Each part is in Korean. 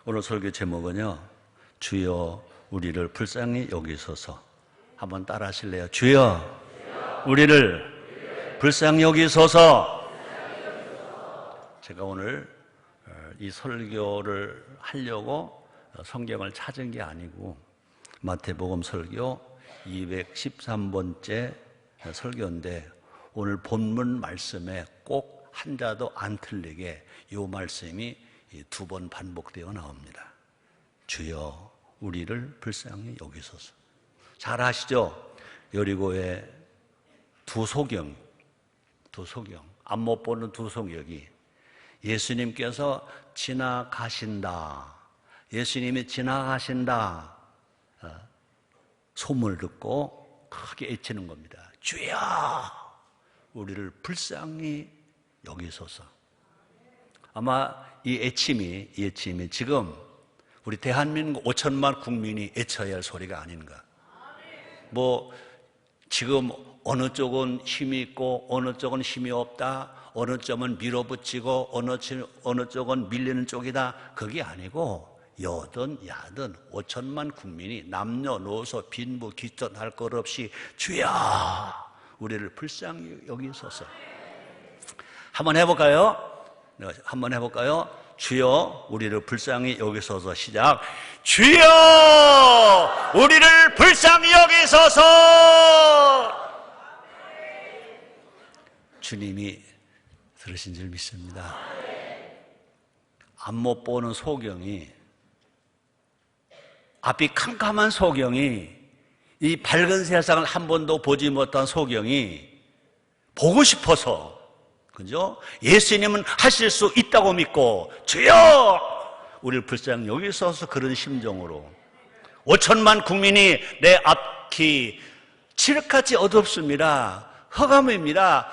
오늘 설교 제목은요, 주여 우리를 불쌍히 여기소서. 한번 따라 하실래요? 주여 우리를 불쌍히 여기소서. 제가 오늘 이 설교를 하려고 성경을 찾은 게 아니고 마태복음 설교 213번째 설교인데, 오늘 본문 말씀에 꼭 한자도 안 틀리게 이 말씀이 두 번 반복되어 나옵니다. 주여 우리를 불쌍히 여기소서. 잘 아시죠? 여리고의 두 소경, 앞 못 보는 두 소경이 예수님께서 지나가신다, 예수님이 지나가신다 소문을 듣고 크게 외치는 겁니다. 주여 우리를 불쌍히 여기소서. 아마 이 애침이 지금 우리 대한민국 5천만 국민이 외쳐야 할 소리가 아닌가. 지금 어느 쪽은 힘이 있고 어느 쪽은 힘이 없다, 어느 쪽은 밀어붙이고 어느 쪽은 밀리는 쪽이다, 그게 아니고 여든 야든 5천만 국민이 남녀노소 빈부 귀천 할 것 없이 주여 우리를 불쌍히 여기소서. 한번 해볼까요? 주여 우리를 불쌍히 여기소서. 시작. 주여 우리를 불쌍히 여기소서. 주님이 들으신 줄 믿습니다. 앞 못 보는 소경이, 앞이 캄캄한 소경이, 이 밝은 세상을 한 번도 보지 못한 소경이 보고 싶어서, 그죠? 예수님은 하실 수 있다고 믿고 주여 우리를 불쌍히 여기소서, 그런 심정으로 5천만 국민이 내 앞이 칠흑같이 어둡습니다. 흑암입니다.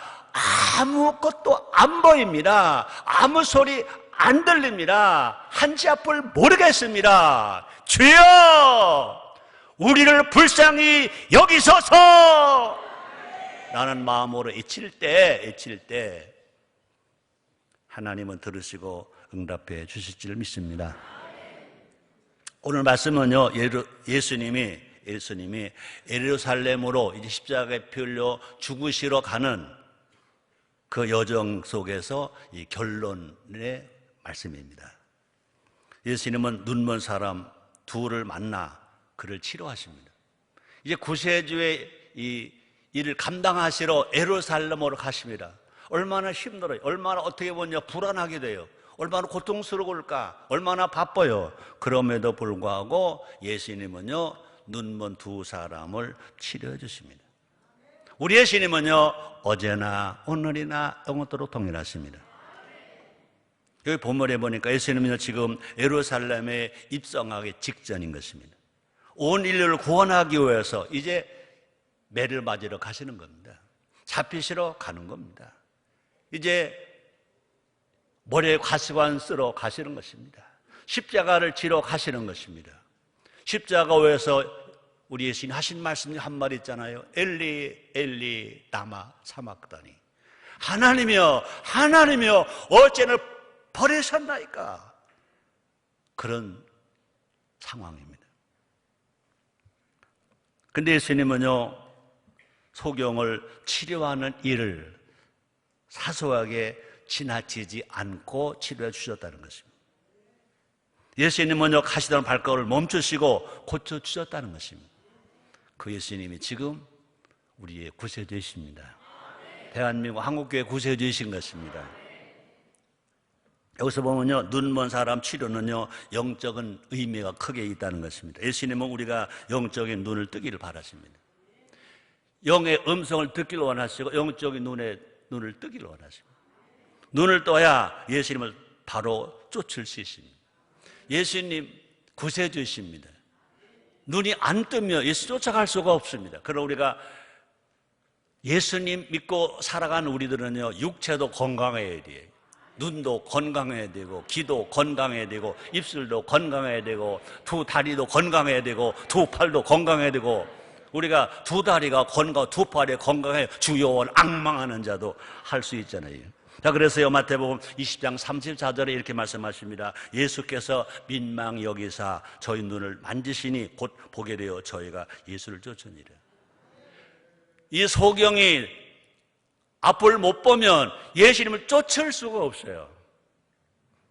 아무것도 안 보입니다. 아무 소리 안 들립니다. 한치 앞을 모르겠습니다. 주여 우리를 불쌍히 여기소서. 라는 마음으로 외칠 때 하나님은 들으시고 응답해 주실 줄 믿습니다. 오늘 말씀은요, 예수님이 예루살렘으로 이제 십자가에 풀려 죽으시러 가는 그 여정 속에서 이 결론의 말씀입니다. 예수님은 눈먼 사람 둘을 만나 그를 치료하십니다. 이제 구세주의 이 일을 감당하시러 예루살렘으로 가십니다. 얼마나 힘들어요. 얼마나 어떻게 보면 불안하게 돼요. 얼마나 고통스러울까. 얼마나 바빠요. 그럼에도 불구하고 예수님은요, 눈먼 두 사람을 치료해 주십니다. 우리 예수님은요, 어제나 오늘이나 영원토록 동일하십니다. 여기 본문에 보니까 예수님은요, 지금 예루살렘에 입성하기 직전인 것입니다. 온 인류를 구원하기 위해서 이제 매를 맞으러 가시는 겁니다. 잡히시러 가는 겁니다. 이제 머리에 가시관 쓰러 가시는 것입니다. 십자가를 지러 가시는 것입니다. 십자가 위에서 우리 예수님 하신 말씀 한 말 있잖아요. 엘리 엘리 라마 사막다니. 하나님이여 어째는 버리셨나이까. 그런 상황입니다. 근데 예수님은요, 소경을 치료하는 일을 사소하게 지나치지 않고 치료해 주셨다는 것입니다. 예수님은요, 가시던 발걸음을 멈추시고 고쳐주셨다는 것입니다. 그 예수님이 지금 우리의 구세주이십니다. 대한민국 한국교회 구세주이신 것입니다. 여기서 보면요, 눈먼 사람 치료는요, 영적인 의미가 크게 있다는 것입니다. 예수님은 우리가 영적인 눈을 뜨기를 바라십니다. 영의 음성을 듣기를 원하시고 영적인 눈을 뜨기를 원하십니다. 눈을 떠야 예수님을 바로 쫓을 수 있습니다. 예수님 구세주이십니다. 눈이 안 뜨면 예수 쫓아갈 수가 없습니다. 그러나 우리가 예수님 믿고 살아가는 우리들은요, 육체도 건강해야 돼요. 눈도 건강해야 되고, 귀도 건강해야 되고, 입술도 건강해야 되고, 두 다리도 건강해야 되고, 두 팔도 건강해야 되고, 우리가 두 다리가 건강, 두 팔이 건강해 주요원 악망하는 자도 할 수 있잖아요. 자, 그래서요, 마태복음 20장 34절에 이렇게 말씀하십니다. 예수께서 민망히 여기사 저희 눈을 만지시니 곧 보게 되어 저희가 예수를 쫓으니라. 이 소경이 앞을 못 보면 예수님을 쫓을 수가 없어요.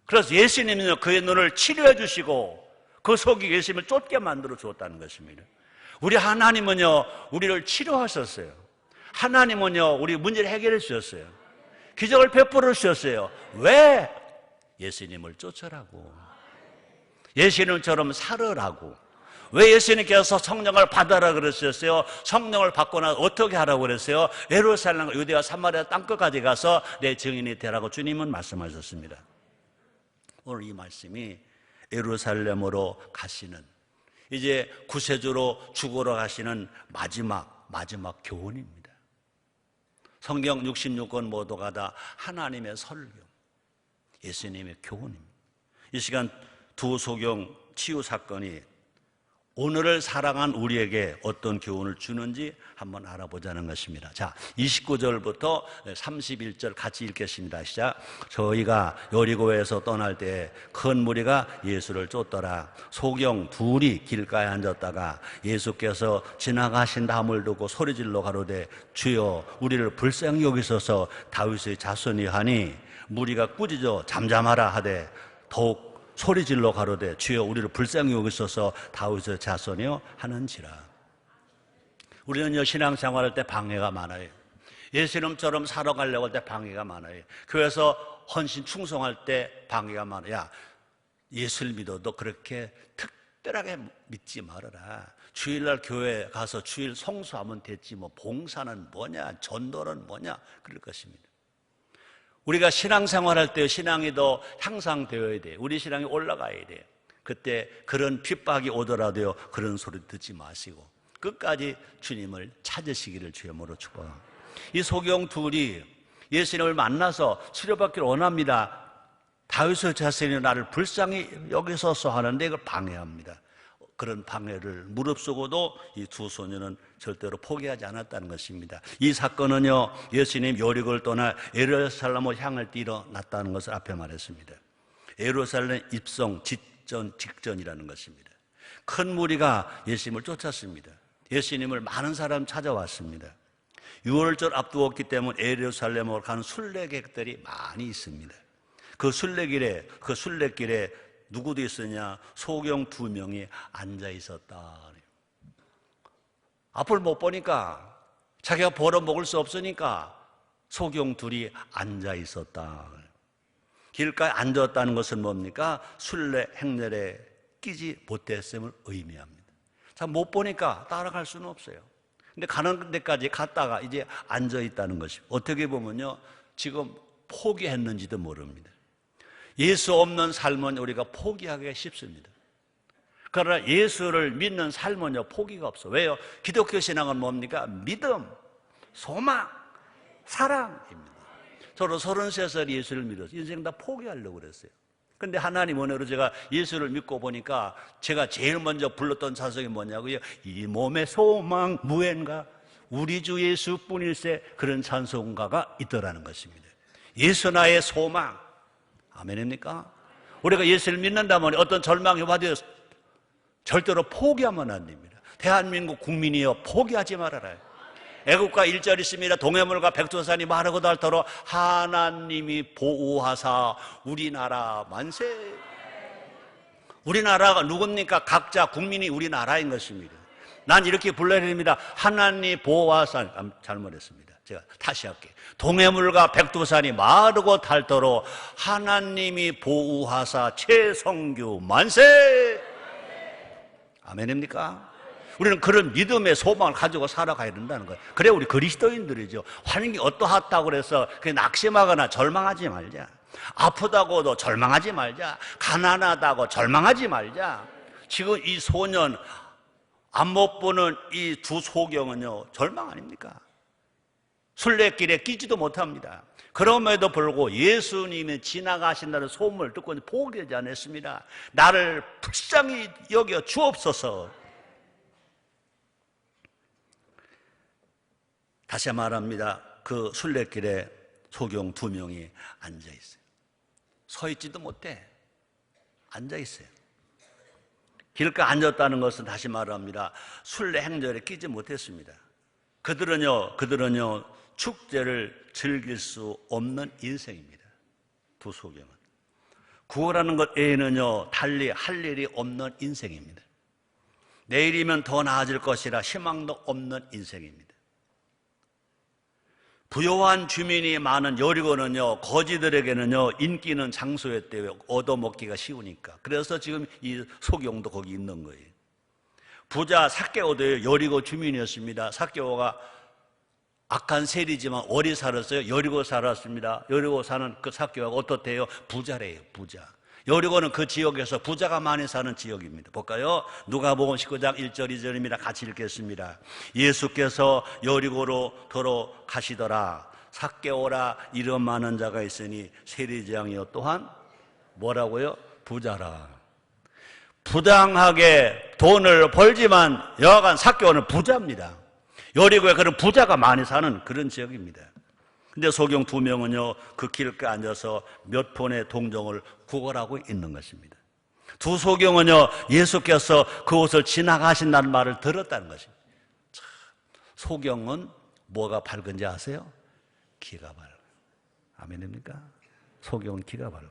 그래서 예수님은요, 그의 눈을 치료해 주시고 그 속이 예수님을 쫓게 만들어 주었다는 것입니다. 우리 하나님은요, 우리를 치료하셨어요. 하나님은요, 우리 문제를 해결해 주셨어요. 기적을 베풀어 주셨어요. 왜? 예수님을 쫓으라고. 예수님처럼 살으라고. 왜 예수님께서 성령을 받아라 그러셨어요? 성령을 받고 나서 어떻게 하라고 그랬어요? 예루살렘, 유대와 사마리아 땅끝까지 가서 내 증인이 되라고 주님은 말씀하셨습니다. 오늘 이 말씀이 예루살렘으로 가시는, 이제 구세주로 죽으러 가시는 마지막 교훈입니다. 성경 66권 모두가 다 하나님의 설교, 예수님의 교훈입니다. 이 시간 두 소경 치유 사건이 오늘을 사랑한 우리에게 어떤 교훈을 주는지 한번 알아보자는 것입니다. 자, 29절부터 31절 같이 읽겠습니다. 시작. 저희가 여리고에서 떠날 때 큰 무리가 예수를 쫓더라. 소경 둘이 길가에 앉았다가 예수께서 지나가신다 함을 듣고 소리질러 가로되 주여 우리를 불쌍히 여기소서 다윗의 자손이 하니 무리가 꾸짖어 잠잠하라 하되 더욱 소리질러 가로되 주여 우리를 불쌍히 여기소서 다윗의 자손이여 하는지라. 우리는요, 신앙생활할 때 방해가 많아요. 예수님처럼 살아가려고 할 때 방해가 많아요. 교회에서 헌신 충성할 때 방해가 많아요. 야, 예수를 믿어도 그렇게 특별하게 믿지 말아라. 주일날 교회 가서 주일 성수하면 됐지 뭐 봉사는 뭐냐, 전도는 뭐냐, 그럴 것입니다. 우리가 신앙생활할 때 신앙이 더 향상되어야 돼요. 우리 신앙이 올라가야 돼요. 그때 그런 핍박이 오더라도요, 그런 소리 듣지 마시고 끝까지 주님을 찾으시기를 주의 이름으로 축복합니다. 이 소경 둘이 예수님을 만나서 치료받기를 원합니다. 다윗의 자손이 나를 불쌍히 여기소서 하는데 이걸 방해합니다. 그런 방해를 무릅쓰고도 이 두 소녀는 절대로 포기하지 않았다는 것입니다. 이 사건은요, 예수님 여리고를 떠나 예루살렘으로 향을 일어났다는 것을 앞에 말했습니다. 예루살렘 입성 직전이라는 것입니다. 큰 무리가 예수님을 쫓았습니다. 예수님을 많은 사람 찾아왔습니다. 유월절 앞두었기 때문에 예루살렘으로 가는 순례객들이 많이 있습니다. 그 순례길에 누구도 있었냐? 소경 두 명이 앉아 있었다. 앞을 못 보니까, 자기가 벌어 먹을 수 없으니까 소경 둘이 앉아 있었다. 길가에 앉았다는 것은 뭡니까? 순례 행렬에 끼지 못했음을 의미합니다. 자, 못 보니까 따라갈 수는 없어요. 근데 가는 데까지 갔다가 이제 앉아 있다는 것입니다. 어떻게 보면요, 지금 포기했는지도 모릅니다. 예수 없는 삶은 우리가 포기하기가 쉽습니다. 그러나 예수를 믿는 삶은요, 포기가 없어. 왜요? 기독교 신앙은 뭡니까? 믿음, 소망, 사랑입니다. 저도 33살에 예수를 믿어서 인생 다 포기하려고 그랬어요. 근데 하나님 은혜로 제가 예수를 믿고 보니까 제가 제일 먼저 불렀던 찬송이 뭐냐고요? 이 몸의 소망 무엔가 우리 주 예수뿐일세, 그런 찬송가가 있더라는 것입니다. 예수 나의 소망. 아멘입니까? 우리가 예수를 믿는다면 어떤 절망이 와도 절대로 포기하면 안 됩니다. 대한민국 국민이여, 포기하지 말아라. 애국가 1절 있습니다. 동해물과 백두산이 마르고 닳도록 하나님이 보호하사 우리나라 만세. 우리나라가 누굽니까? 각자 국민이 우리나라인 것입니다. 난 이렇게 불러야 됩니다. 하나님 보호하사. 잘못했습니다. 제가 다시 할게요. 동해물과 백두산이 마르고 닳도록 하나님이 보호하사 최성규 만세. 아멘입니까? 우리는 그런 믿음의 소망을 가지고 살아가야 된다는 거예요. 그래 우리 그리스도인들이죠. 환경이 어떠하다고 그래서 낙심하거나 절망하지 말자. 아프다고도 절망하지 말자. 가난하다고 절망하지 말자. 지금 이 소년, 안 못 보는 이 두 소경은요, 절망 아닙니까? 순례길에 끼지도 못합니다. 그럼에도 불구하고 예수님이 지나가신다는 소문을 듣고 포기하지 않았습니다. 나를 불쌍히 여겨 주옵소서. 다시 말합니다. 그 순례길에 소경 2명이 앉아 있어요. 서 있지도 못해. 앉아 있어요. 길가 앉았다는 것은 다시 말합니다. 순례 행렬에 끼지 못했습니다. 그들은요 축제를 즐길 수 없는 인생입니다. 두 소경은. 구원하는 것 외에는요 달리 할 일이 없는 인생입니다. 내일이면 더 나아질 것이라 희망도 없는 인생입니다. 부요한 주민이 많은 여리고는요 거지들에게는요 인기 있는 장소였대요. 얻어먹기가 쉬우니까. 그래서 지금 이 소경도 거기 있는 거예요. 부자 삭개오도 여리고 주민이었습니다. 삭개오가 악한 세리지만 오래 살았어요. 여리고 살았습니다. 여리고 사는 그 삭개오가 어떻대요? 부자래요. 부자. 여리고는 그 지역에서 부자가 많이 사는 지역입니다. 볼까요? 누가복음 19장 1절 2절입니다. 같이 읽겠습니다. 예수께서 여리고로 들어가시더라. 삭개오라 이름 많은 자가 있으니 세리장이요 또한 뭐라고요? 부자라. 부당하게 돈을 벌지만 여하간 삭개오는 부자입니다. 여리고에 그런 부자가 많이 사는 그런 지역입니다. 근데 소경 2명은요 그 길가에 앉아서 몇 폰의 동정을 구걸하고 있는 것입니다. 두 소경은요 예수께서 그곳을 지나가신다는 말을 들었다는 것입니다. 참, 소경은 뭐가 밝은지 아세요? 기가 밝아요. 아멘입니까? 소경은 기가 밝아요.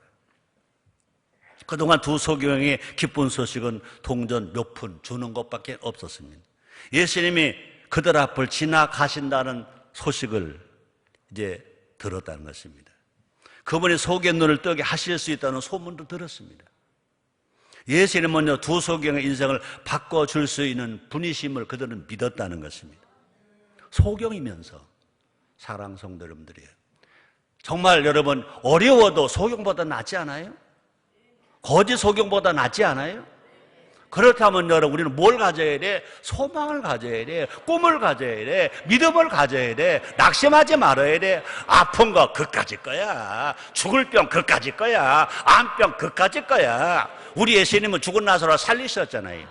그동안 두 소경의 기쁜 소식은 동전 몇 푼 주는 것밖에 없었습니다. 예수님이 그들 앞을 지나가신다는 소식을 이제 들었다는 것입니다. 그분이 속의 눈을 뜨게 하실 수 있다는 소문도 들었습니다. 예수님은요 두 소경의 인생을 바꿔줄 수 있는 분이심을 그들은 믿었다는 것입니다. 소경이면서 사랑 성도 여러분들이에요. 정말 여러분 어려워도 소경보다 낫지 않아요? 거짓 소경보다 낫지 않아요? 그렇다면 여러분 우리는 뭘 가져야 돼? 소망을 가져야 돼. 꿈을 가져야 돼. 믿음을 가져야 돼. 낙심하지 말아야 돼. 아픈 거 그까짓 거야. 죽을 병 그까짓 거야. 암병 그까짓 거야. 우리 예수님은 죽은 나사로를 살리셨잖아요.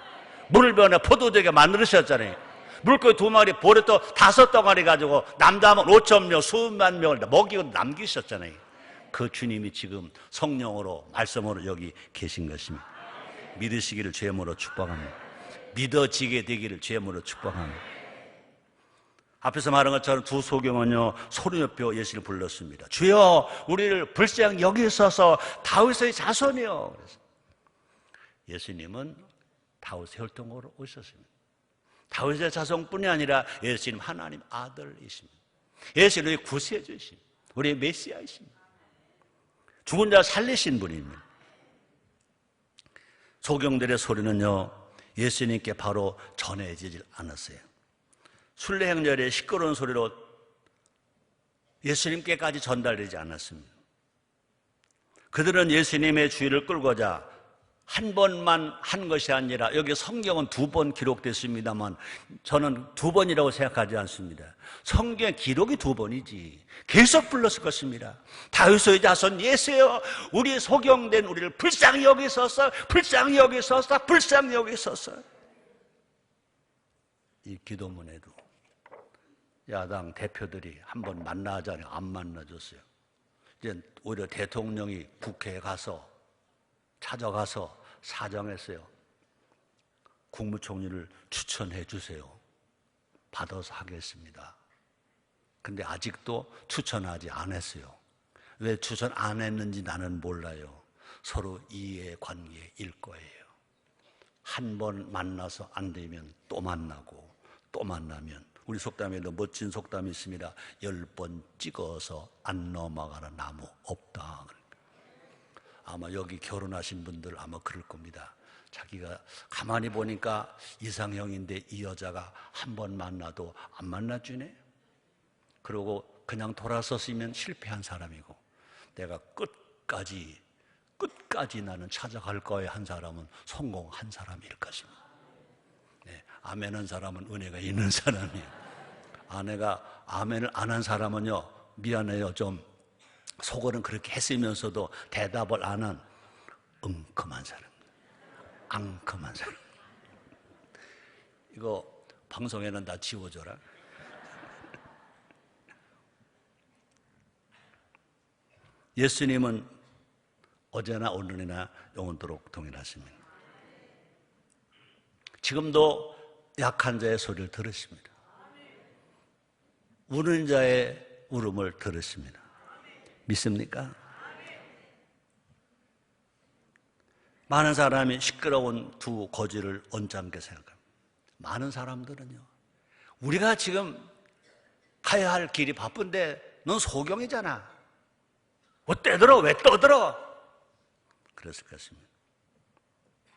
물변에 포도주게 만들으셨잖아요. 물고기 2마리 보리떡 5덩어리 가지고 남자하면 5,000명 수만 명을 먹이고 남기셨잖아요. 그 주님이 지금 성령으로 말씀으로 여기 계신 것입니다. 믿으시기를 주님으로 축복합니다. 믿어지게 되기를 주님으로 축복합니다. 앞에서 말한 것처럼 두 소경은요 소리 높여 예수를 불렀습니다. 주여 우리를 불쌍히 여기소서 다윗의 자손이요. 그래서 예수님은 다윗의 혈통으로 오셨습니다. 다윗의 자손뿐이 아니라 예수님 하나님 아들이십니다. 예수님이 구세주이십니다. 우리의 메시아이십니다. 죽은 자 살리신 분입니다. 소경들의 소리는요 예수님께 바로 전해지질 않았어요. 순례 행렬의 시끄러운 소리로 예수님께까지 전달되지 않았습니다. 그들은 예수님의 주의를 끌고자 한 번만 한 것이 아니라 여기 성경은 2번 기록됐습니다만 저는 2번이라고 생각하지 않습니다. 성경의 기록이 2번이지 계속 불렀을 것입니다. 다윗의 자손 예수여 우리 소경된 우리를 불쌍히 여기소서 불쌍히 여기소서 불쌍히 여기소서. 이 기도문에도 야당 대표들이 한번 만나자니 안 만나줬어요. 이제 오히려 대통령이 국회에 가서 찾아가서 사정했어요. 국무총리를 추천해 주세요. 받아서 하겠습니다. 근데 아직도 추천하지 않았어요. 왜 추천 안 했는지 나는 몰라요. 서로 이해관계일 거예요. 한 번 만나서 안 되면 또 만나고 또 만나면 우리 속담에도 멋진 속담이 있습니다. 10번 찍어서 안 넘어가는 나무 없다. 아마 여기 결혼하신 분들 아마 그럴 겁니다. 자기가 가만히 보니까 이상형인데 이 여자가 한 번 만나도 안 만나주네. 그러고 그냥 돌아섰으면 실패한 사람이고 내가 끝까지 나는 찾아갈 거에 한 사람은 성공한 사람일 것입니다. 네, 아멘한 사람은 은혜가 있는 사람이에요. 아내가 아멘을 안 한 사람은요 미안해요 좀 속으로는 그렇게 했으면서도 대답을 안 한 엉큼한 사람, 앙큼한 사람. 이거 방송에는 다 지워줘라. 예수님은 어제나 오늘이나 영원토록 동일하십니다. 지금도 약한 자의 소리를 들으십니다. 우는 자의 울음을 들으십니다. 믿습니까? 많은 사람이 시끄러운 두 거지를 언짢게 생각합니다. 많은 사람들은요, 우리가 지금 가야 할 길이 바쁜데 넌 소경이잖아. 뭐 떠들어? 왜 떠들어? 그랬을 것입니다.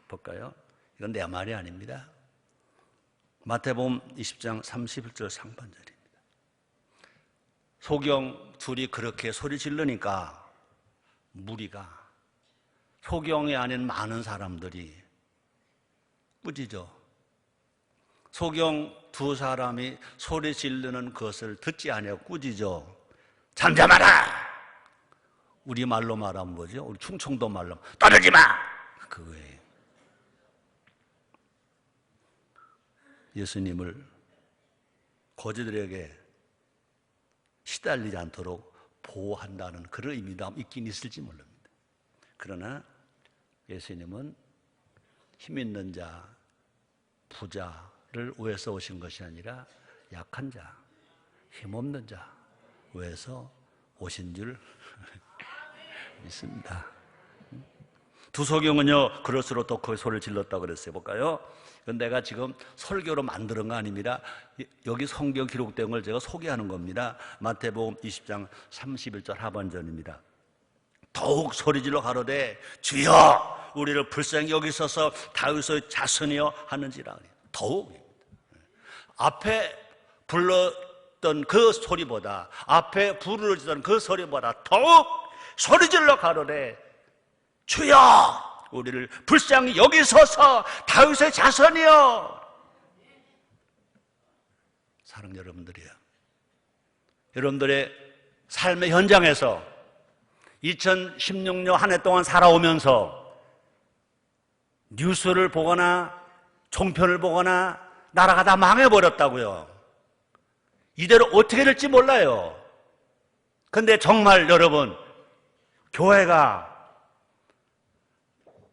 볼까요? 이건 내 말이 아닙니다. 마태복음 20장 31절 상반절입니다. 소경 둘이 그렇게 소리 지르니까 무리가, 소경이 아닌 많은 사람들이 꾸짖어. 소경 두 사람이 소리 지르는 것을 듣지 아니하고 꾸짖어. 잠잠하라! 우리 말로 말하면 뭐죠? 우리 충청도 말로 떠들지 마! 그거예요. 예수님을 거지들에게 시달리지 않도록 보호한다는 그런 의미도 있긴 있을지 모릅니다. 그러나 예수님은 힘 있는 자, 부자를 위해서 오신 것이 아니라 약한 자, 힘없는 자 위해서 오신 줄 믿습니다. 두 소경은요, 그럴수록 더 크게 소리를 질렀다고 그랬어요. 볼까요? 이건 내가 지금 설교로 만드는 거 아닙니다. 여기 성경 기록된 걸 제가 소개하는 겁니다. 마태복음 20장 31절 하반절입니다. 더욱 소리질러 가로되 주여 우리를 불쌍히 여기소서 다윗의 자손이여 하는지라. 더욱 앞에 불렀던 그 소리보다, 앞에 부르짖던 그 소리보다 더욱 소리질러 가로되 주여 우리를 불쌍히 여기소서 다윗의 자손이여. 사랑하는 여러분들이요, 여러분들의 삶의 현장에서 2016년 한 해 동안 살아오면서 뉴스를 보거나 종편을 보거나 나라가 다 망해버렸다고요. 이대로 어떻게 될지 몰라요. 근데 정말 여러분, 교회가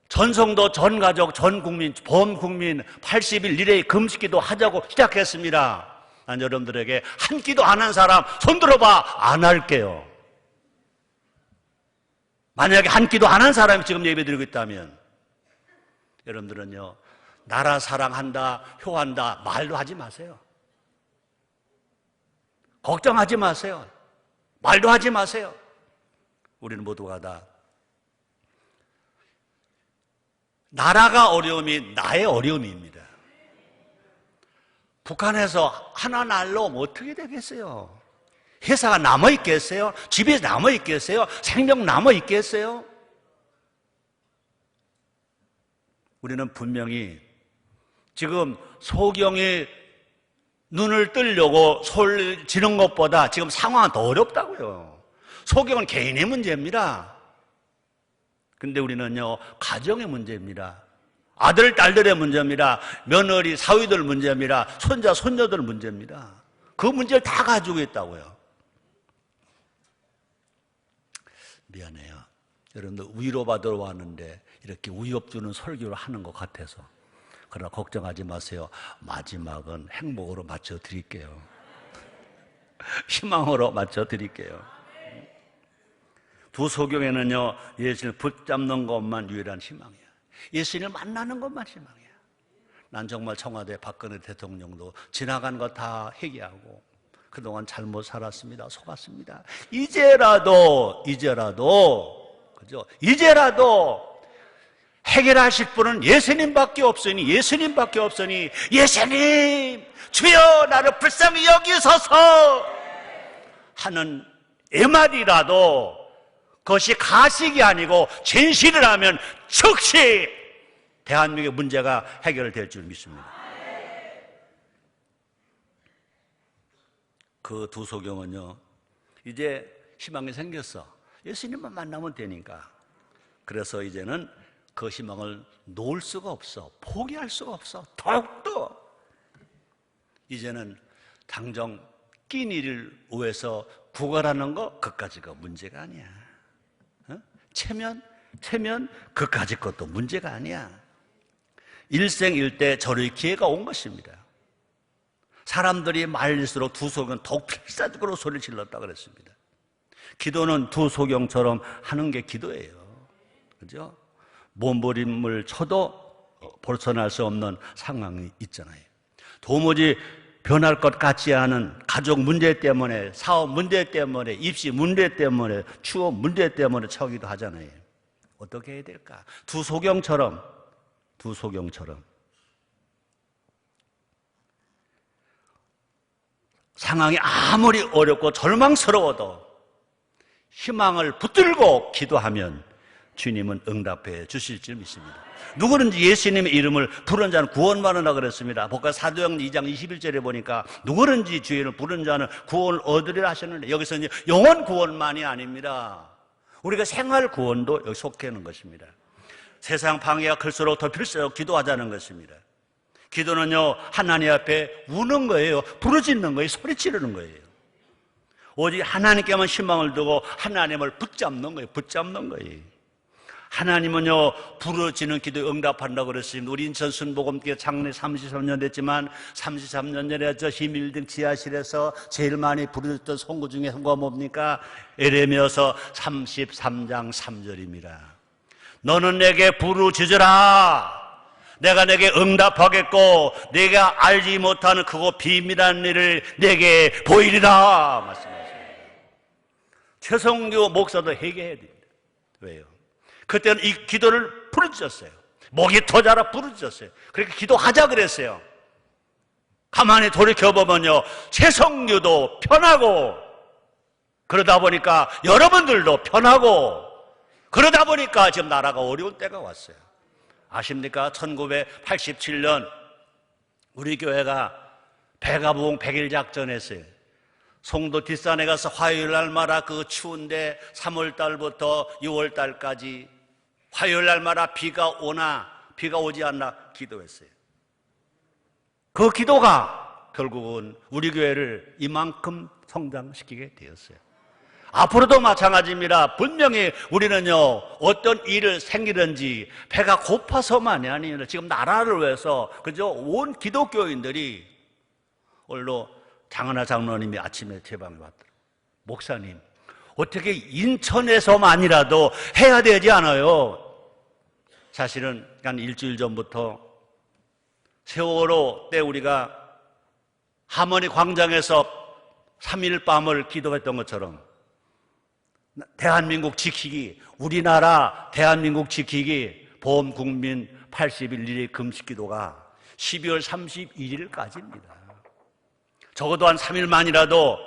전성도, 전가족, 전국민, 범국민 80일 리레이 금식기도 하자고 시작했습니다. 난 여러분들에게 한 기도 안 한 사람 손 들어봐. 안 할게요. 만약에 한 기도 안 한 사람이 지금 예배드리고 있다면 여러분들은요, 나라 사랑한다, 효한다 말도 하지 마세요. 걱정하지 마세요. 말도 하지 마세요. 우리는 모두가 다 나라가 어려움이 나의 어려움입니다. 북한에서 하나 날라오면 어떻게 되겠어요? 회사가 남아있겠어요? 집에 남아있겠어요? 생명 남아있겠어요? 우리는 분명히 지금 소경이 눈을 뜨려고 소리를 지르는 것보다 지금 상황은 더 어렵다고요. 소경은 개인의 문제입니다. 근데 우리는요, 가정의 문제입니다. 아들, 딸들의 문제입니다. 며느리, 사위들 문제입니다. 손자, 손녀들 문제입니다. 그 문제를 다 가지고 있다고요. 미안해요. 여러분들 위로받으러 왔는데 이렇게 위협 주는 설교를 하는 것 같아서. 그러나 걱정하지 마세요. 마지막은 행복으로 맞춰드릴게요. 희망으로 맞춰드릴게요. 두 소경에는요, 예수님을 붙잡는 것만 유일한 희망이야. 예수님을 만나는 것만 희망이야. 난 정말 청와대 박근혜 대통령도 지나간 거 다 회개하고 그동안 잘못 살았습니다. 속았습니다. 이제라도 그죠? 이제라도 해결하실 분은 예수님밖에 없으니 예수님 주여 나를 불쌍히 여기소서 하는 애말이라도 그것이 가식이 아니고 진실을 하면 즉시 대한민국의 문제가 해결될 줄 믿습니다. 그 두 소경은요, 이제 희망이 생겼어. 예수님만 만나면 되니까. 그래서 이제는 그 희망을 놓을 수가 없어. 포기할 수가 없어. 더욱더 이제는 당장 끼니를 위해서 구걸하는 거 그까지가 문제가 아니야. 채면 그까짓 것도 문제가 아니야. 일생일대 저럴 기회가 온 것입니다. 사람들이 말릴수록 두 소경은 더욱 필사적으로 소리를 질렀다 그랬습니다. 기도는 두 소경처럼 하는 게 기도예요. 그죠? 몸부림을 쳐도 벗어날 수 없는 상황이 있잖아요. 도무지 변할 것 같지 않은 가족 문제 때문에, 사업 문제 때문에, 입시 문제 때문에, 취업 문제 때문에 처하기도 하잖아요. 어떻게 해야 될까? 두 소경처럼 상황이 아무리 어렵고 절망스러워도 희망을 붙들고 기도하면 주님은 응답해 주실 줄 믿습니다. 누구든지 예수님의 이름을 부른 자는 구원받으라 그랬습니다. 복과 사도행 2장 21절에 보니까 누구든지 주의 이름을 부른 자는 구원을 얻으리라 하셨는데, 여기서 이제 영혼 구원만이 아닙니다. 우리가 생활 구원도 여기 속해 있는 것입니다. 세상 방해가 클수록 더 필수적으로 기도하자는 것입니다. 기도는요, 하나님 앞에 우는 거예요. 부르짖는 거예요. 소리 지르는 거예요. 오직 하나님께만 희망을 두고 하나님을 붙잡는 거예요. 하나님은요, 부르짖는 기도에 응답한다고 그랬습니다. 우리 인천 순복음교회 장래 33년 됐지만 33년 전에 저 힘일등 지하실에서 제일 많이 부르짖던 선구 중에 선구가 뭡니까? 에레미야서 33장 3절입니다. 너는 내게 부르짖으라. 내가 내게 응답하겠고 내가 알지 못하는 크고 비밀한 일을 내게 보이리라 말씀하십니다. 최성규 목사도 회개해야 됩니다. 왜요? 그때는 이 기도를 부르짖었어요. 목이 터져라 부르짖었어요. 그렇게 기도하자 그랬어요. 가만히 돌이켜보면요, 최성규도 편하고, 그러다 보니까 여러분들도 편하고, 그러다 보니까 지금 나라가 어려울 때가 왔어요. 아십니까? 1987년 우리 교회가 백아부흥 100일 작전했어요. 송도 뒷산에 가서 화요일 날마다 그 추운데 3월 달부터 6월 달까지 화요일 날마다 비가 오나 비가 오지 않나 기도했어요. 그 기도가 결국은 우리 교회를 이만큼 성장시키게 되었어요. 앞으로도 마찬가지입니다. 분명히 우리는요, 어떤 일을 생기든지 배가 고파서만이 아니라 지금 나라를 위해서, 그죠? 온 기독교인들이 오늘도 장하나 장로님이 아침에 제 방에 왔더라고요. 목사님, 어떻게 인천에서만이라도 해야 되지 않아요? 사실은 한 일주일 전부터 세월호 때 우리가 하모니 광장에서 3일 밤을 기도했던 것처럼 대한민국 지키기, 우리나라 대한민국 지키기 보험국민 80일 1일 금식기도가 12월 31일까지입니다. 적어도 한 3일만이라도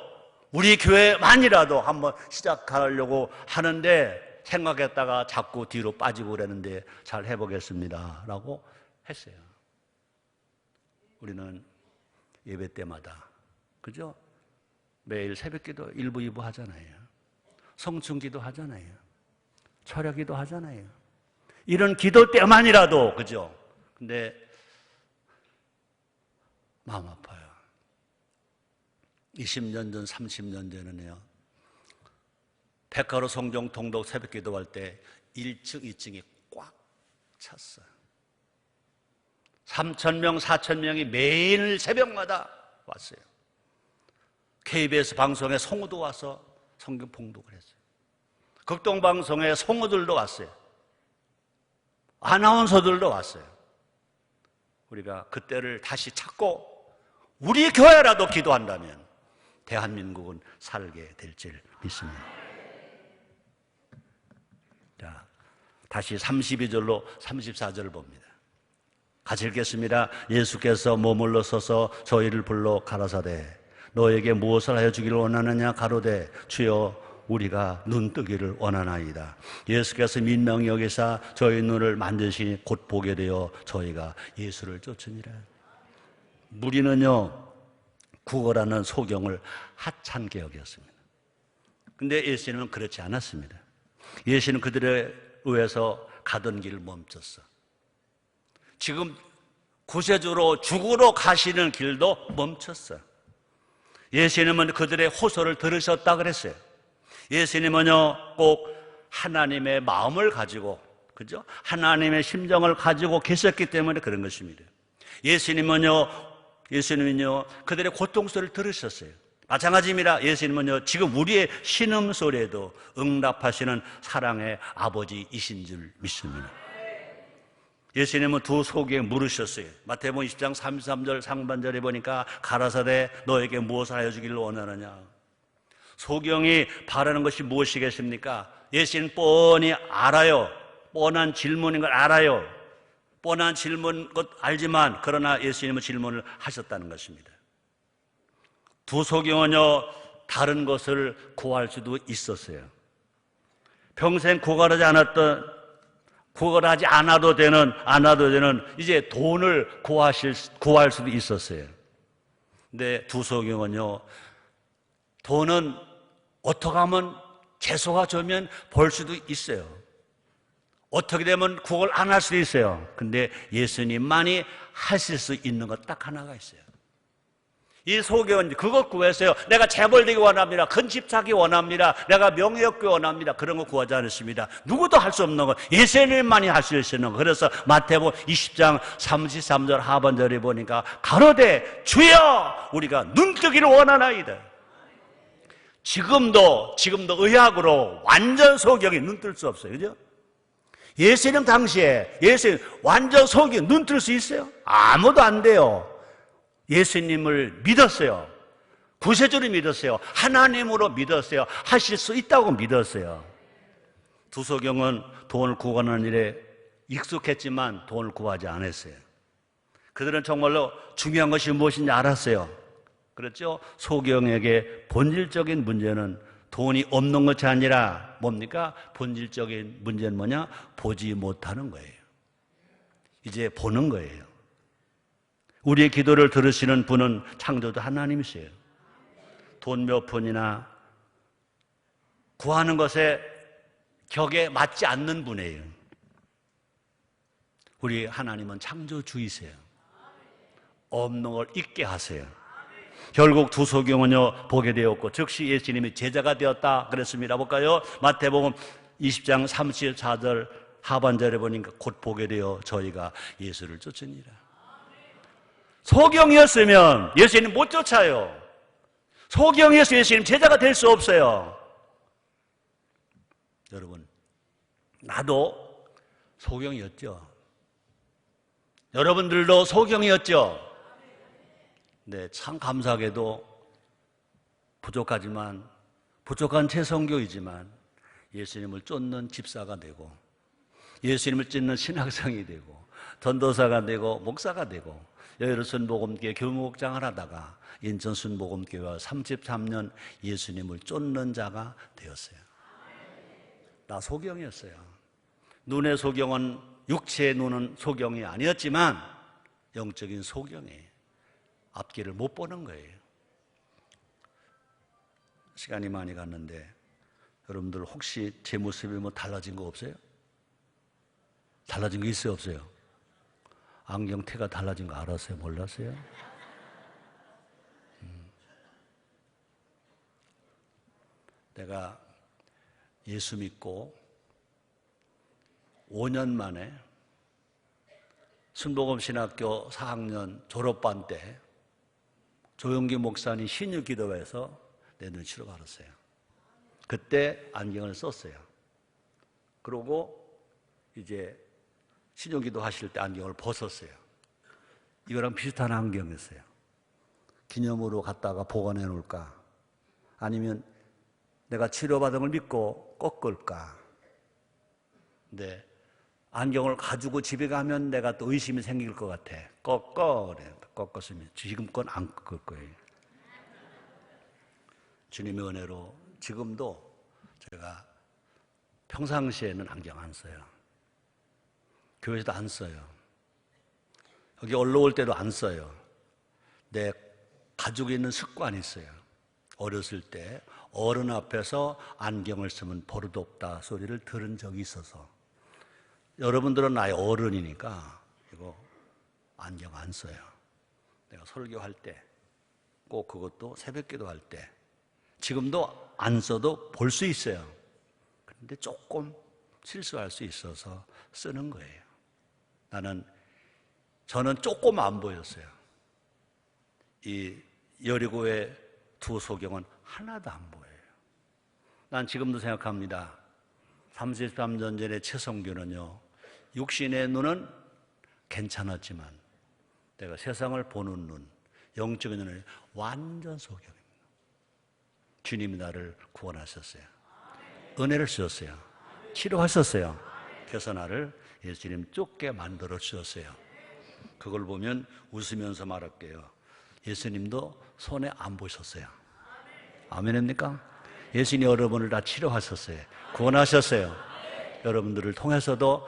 우리 교회만이라도 한번 시작하려고 하는데 생각했다가 자꾸 뒤로 빠지고 그랬는데 잘 해보겠습니다 라고 했어요. 우리는 예배 때마다, 그죠? 매일 새벽기도 1부 2부 하잖아요. 성춘기도 하잖아요. 철야기도 하잖아요. 이런 기도 때만이라도, 그죠? 근데 마음 아파요. 20년 전, 30년 전에는요, 백화로 성정 통독 새벽 기도할 때 1층, 2층이 꽉 찼어요. 3,000명, 4,000명이 매일 새벽마다 왔어요. KBS 방송에 성우도 와서 성경 봉독을 했어요. 극동방송에 성우들도 왔어요. 아나운서들도 왔어요. 우리가 그때를 다시 찾고 우리 교회라도 기도한다면 대한민국은 살게 될 줄 믿습니다. 자, 다시 32절로 34절을 봅니다. 같이 읽겠습니다. 예수께서 머물러 서서 저희를 불러 가라사대 너에게 무엇을 하여 주기를 원하느냐 가로되 주여 우리가 눈 뜨기를 원하나이다. 예수께서 민망히 여기사 저희 눈을 만지시니 곧 보게 되어 저희가 예수를 쫓으니라. 무리는요 국어라는 소경을 하찮게 여겼습니다. 근데 예수님은 그렇지 않았습니다. 예수는 그들에 의해서 가던 길을 멈췄어. 지금 구세주로 죽으러 가시는 길도 멈췄어요. 예수님은 그들의 호소를 들으셨다 그랬어요. 예수님은요 꼭 하나님의 마음을 가지고, 그죠? 하나님의 심정을 가지고 계셨기 때문에 그런 것입니다. 예수님은요, 그들의 고통 소리를 들으셨어요. 마찬가지입니다. 예수님은요, 지금 우리의 신음 소리에도 응답하시는 사랑의 아버지이신 줄 믿습니다. 예수님은 두 소경에 물으셨어요. 마태복음 20장 33절 상반절에 보니까 가라사대 너에게 무엇을 하여 주기를 원하느냐. 소경이 바라는 것이 무엇이겠습니까? 예수님 뻔히 알아요. 뻔한 질문인 걸 알아요. 뻔한 질문인 것 알지만 그러나 예수님은 질문을 하셨다는 것입니다. 두 소경은요, 다른 것을 구할 수도 있었어요. 평생 구걸하지 않아도 되는 이제 돈을 구할 수도 있었어요. 근데 두 소경은요, 돈은 어떻게 하면 재수가 좋으면 벌 수도 있어요. 어떻게 되면 구걸 안 할 수도 있어요. 근데 예수님만이 하실 수 있는 것 딱 하나가 있어요. 이 소경은 그것 구했어요. 내가 재벌되기 원합니다. 큰 집 사기 원합니다. 내가 명예 얻기 원합니다. 그런 거 구하지 않았습니다. 누구도 할 수 없는 거, 예수님만이 할 수 있는 거. 그래서 마태복음 20장 33절 하반절에 보니까 가로되 주여 우리가 눈뜨기를 원하나이다. 지금도 의학으로 완전 소경이 눈뜰 수 없어요. 그죠? 예수님 당시에 완전 소경이 눈뜰 수 있어요? 아무도 안 돼요. 예수님을 믿었어요. 구세주를 믿었어요. 하나님으로 믿었어요. 하실 수 있다고 믿었어요. 두 소경은 돈을 구하는 일에 익숙했지만 돈을 구하지 않았어요. 그들은 정말로 중요한 것이 무엇인지 알았어요. 그렇죠? 소경에게 본질적인 문제는 돈이 없는 것이 아니라 뭡니까? 본질적인 문제는 뭐냐? 보지 못하는 거예요. 이제 보는 거예요. 우리의 기도를 들으시는 분은 창조주 하나님이세요. 돈 몇 푼이나 구하는 것에 격에 맞지 않는 분이에요. 우리 하나님은 창조주이세요. 없는 걸 있게 하세요. 결국 두 소경은요 보게 되었고 즉시 예수님이 제자가 되었다 그랬습니다. 볼까요? 마태복음 20장 34절 하반절에 보니까 곧 보게 되어 저희가 예수를 쫓으니라. 소경이었으면 예수님 못 쫓아요. 소경이어서 예수님 제자가 될 수 없어요. 여러분, 나도 소경이었죠. 여러분들도 소경이었죠. 네, 참 감사하게도 부족한 제 성교이지만 예수님을 쫓는 집사가 되고 예수님을 쫓는 신학생이 되고 전도사가 되고 목사가 되고 여의도 순복음교회 교무국장을 하다가 인천 순복음교회와 33년 예수님을 쫓는 자가 되었어요. 나 소경이었어요. 눈의 소경은 육체의 눈은 소경이 아니었지만 영적인 소경이에요. 앞길을 못 보는 거예요. 시간이 많이 갔는데 여러분들 혹시 제 모습이 뭐 달라진 거 없어요? 달라진 거 있어요, 없어요? 안경테가 달라진 거 알았어요? 몰랐어요? 내가 예수 믿고 5년 만에 순복음신학교 4학년 졸업반 때 조용기 목사님 신유 기도회에서 내 눈치로 알았어요. 그때 안경을 썼어요. 그러고 이제 신유 기도 하실 때 안경을 벗었어요. 이거랑 비슷한 안경이었어요. 기념으로 갖다가 보관해 놓을까? 아니면 내가 치료받은 걸 믿고 꺾을까? 근데 안경을 가지고 집에 가면 내가 또 의심이 생길 것 같아. 꺾어. 그래. 꺾었으면 지금껏 안 꺾을 거예요. 주님의 은혜로 지금도 제가 평상시에는 안경 안 써요. 교회에서도 안 써요. 여기 올라올 때도 안 써요. 내 가지고 있는 습관이 있어요. 어렸을 때 어른 앞에서 안경을 쓰면 버릇없다 소리를 들은 적이 있어서 여러분들은 나의 어른이니까 이거 안경 안 써요. 내가 설교할 때 꼭 그것도 새벽기도 할 때 지금도 안 써도 볼 수 있어요. 근데 조금 실수할 수 있어서 쓰는 거예요. 저는 조금 안 보였어요. 이 여리고의 두 소경은 하나도 안 보여요. 난 지금도 생각합니다. 33년 전에 최성규는요, 육신의 눈은 괜찮았지만 내가 세상을 보는 눈, 영적인 눈은 완전 소경입니다. 주님이 나를 구원하셨어요. 은혜를 주셨어요. 치료하셨어요. 그래서 나를 예수님 쫓게 만들어 주셨어요. 그걸 보면 웃으면서 말할게요. 예수님도 손해 안 보셨어요. 아멘입니까? 예수님 여러분을 다 치료하셨어요. 구원하셨어요. 여러분들을 통해서도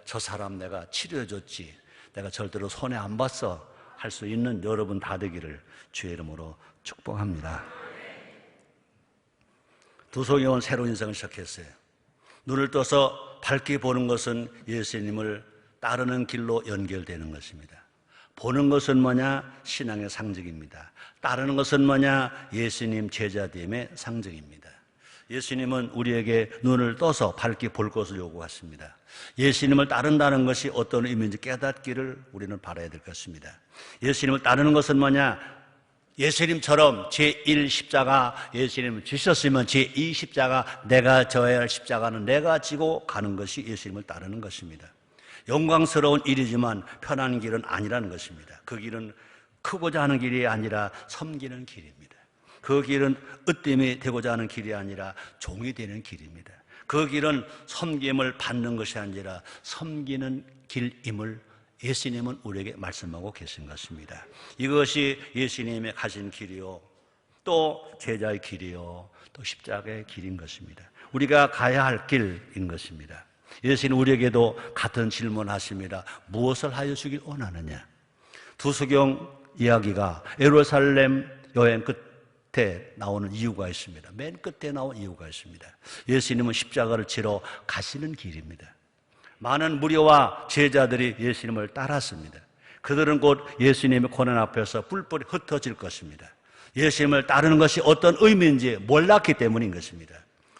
저 사람 내가 치료해줬지, 내가 절대로 손해 안 봤어 할 수 있는 여러분 다 되기를 주의 이름으로 축복합니다. 두 소경은 새로운 인생을 시작했어요. 눈을 떠서 밝게 보는 것은 예수님을 따르는 길로 연결되는 것입니다. 보는 것은 뭐냐? 신앙의 상징입니다. 따르는 것은 뭐냐? 예수님 제자됨의 상징입니다. 예수님은 우리에게 눈을 떠서 밝게 볼 것을 요구하십니다. 예수님을 따른다는 것이 어떤 의미인지 깨닫기를 우리는 바라야 될 것입니다. 예수님을 따르는 것은 뭐냐? 예수님처럼 제1 십자가 예수님을 지셨으면 제2 십자가, 내가 져야 할 십자가는 내가 지고 가는 것이 예수님을 따르는 것입니다. 영광스러운 일이지만 편한 길은 아니라는 것입니다. 그 길은 크고자 하는 길이 아니라 섬기는 길입니다. 그 길은 으뜸이 되고자 하는 길이 아니라 종이 되는 길입니다. 그 길은 섬김을 받는 것이 아니라 섬기는 길임을 예수님은 우리에게 말씀하고 계신 것입니다. 이것이 예수님의 가신 길이요, 또 제자의 길이요, 또 십자가의 길인 것입니다. 우리가 가야 할 길인 것입니다. 예수님 우리에게도 같은 질문하십니다. 무엇을 하여 주길 원하느냐? 두 소경 이야기가 예루살렘 여행 끝에 나오는 이유가 있습니다. 맨 끝에 나온 이유가 있습니다. 예수님은 십자가를 지러 가시는 길입니다. 많은 무리와 제자들이 예수님을 따랐습니다. 그들은 곧 예수님의 고난 앞에서 뿔뿔이 흩어질 것입니다. 예수님을 따르는 것이 어떤 의미인지 몰랐기 때문인 것입니다.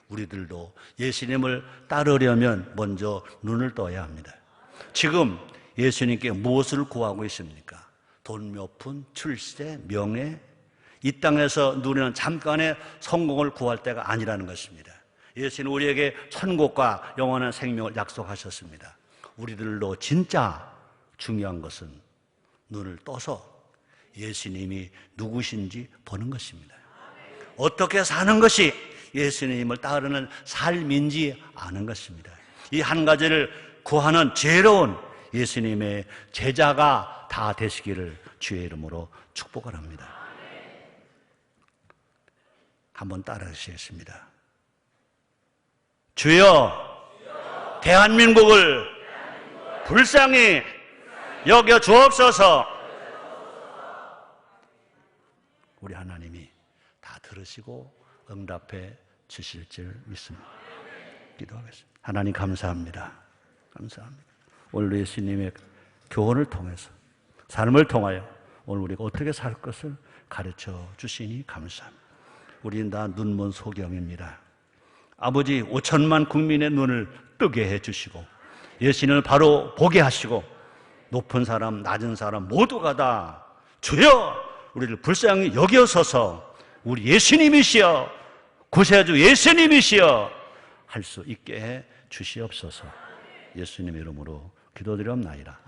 우리들도 예수님을 따르려면 먼저 눈을 떠야 합니다. 지금 예수님께 무엇을 구하고 있습니까? 돈 몇 푼, 출세, 명예? 이 땅에서 누리는 잠깐의 성공을 구할 때가 아니라는 것입니다. 예수는 우리에게 천국과 영원한 생명을 약속하셨습니다. 우리들도 진짜 중요한 것은 눈을 떠서 예수님이 누구신지 보는 것입니다. 어떻게 사는 것이 예수님을 따르는 삶인지 아는 것입니다. 이 한 가지를 구하는 지혜로운 예수님의 제자가 다 되시기를 주의 이름으로 축복을 합니다. 한번 따라하시겠습니다. 주여, 대한민국을 불쌍히 여겨 주옵소서. 우리 하나님이 다 들으시고 응답해 주실 줄 믿습니다. 기도하겠습니다. 하나님 감사합니다. 감사합니다. 오늘 예수님의 교훈을 통해서, 삶을 통하여 오늘 우리가 어떻게 살 것을 가르쳐 주시니 감사합니다. 우리는 다 눈먼 소경입니다. 아버지, 5천만 국민의 눈을 뜨게 해주시고 예수님을 바로 보게 하시고 높은 사람, 낮은 사람 모두가 다 주여 우리를 불쌍히 여겨서서 우리 예수님이시여, 구세주 예수님이시여 할 수 있게 해 주시옵소서. 예수님의 이름으로 기도드리옵나이다.